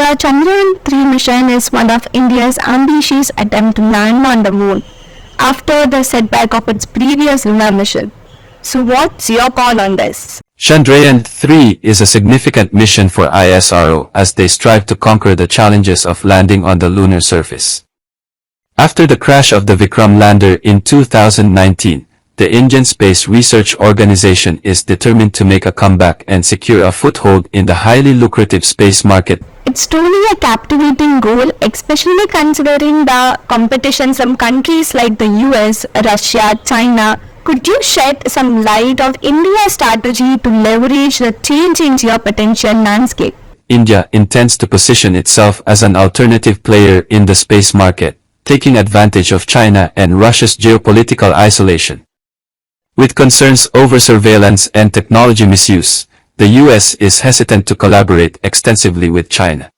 The Chandrayaan-3 mission is one of India's ambitious attempt to land on the moon after the setback of its previous lunar mission. So what's your call on this? Chandrayaan-3 is a significant mission for ISRO as they strive to conquer the challenges of landing on the lunar surface. After the crash of the Vikram lander in 2019, the Indian Space Research Organization is determined to make a comeback and secure a foothold in the highly lucrative space market. It's truly a captivating goal, especially considering the competition from countries like the US, Russia, China. Could you shed some light on India's strategy to leverage the changing geopotential landscape? India intends to position itself as an alternative player in the space market, taking advantage of China and Russia's geopolitical isolation. With concerns over surveillance and technology misuse, the US is hesitant to collaborate extensively with China.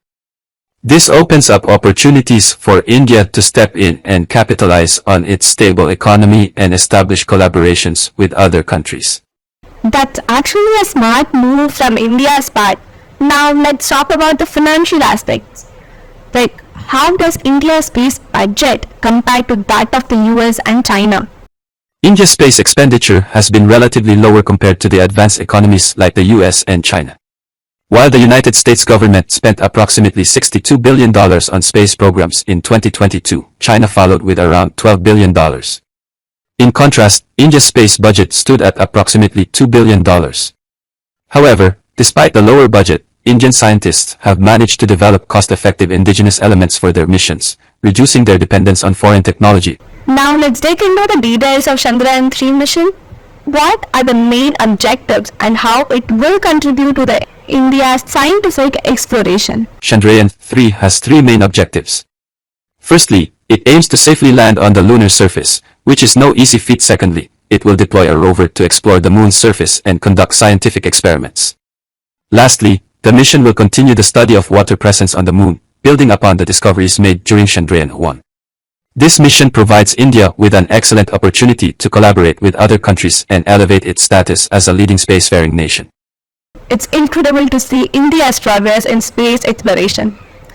This opens up opportunities for India to step in and capitalize on its stable economy and establish collaborations with other countries. That's actually a smart move from India's part. Now let's talk about the financial aspects. Like, how does India's space budget compare to that of the US and China? India's space expenditure has been relatively lower compared to the advanced economies like the US and China. While the United States government spent approximately $62 billion on space programs in 2022, China followed with around $12 billion. In contrast, India's space budget stood at approximately $2 billion. However, despite the lower budget, Indian scientists have managed to develop cost-effective indigenous elements for their missions, reducing their dependence on foreign technology. Now let's dig into the details of Chandrayaan-3 mission. What are the main objectives and how it will contribute to the India's scientific exploration? Chandrayaan-3 has three main objectives. Firstly, it aims to safely land on the lunar surface, which is no easy feat. Secondly, it will deploy a rover to explore the moon's surface and conduct scientific experiments. Lastly, the mission will continue the study of water presence on the moon, building upon the discoveries made during Chandrayaan-1. This mission provides India with an excellent opportunity to collaborate with other countries and elevate its status as a leading spacefaring nation. It's incredible to see India's progress in space exploration.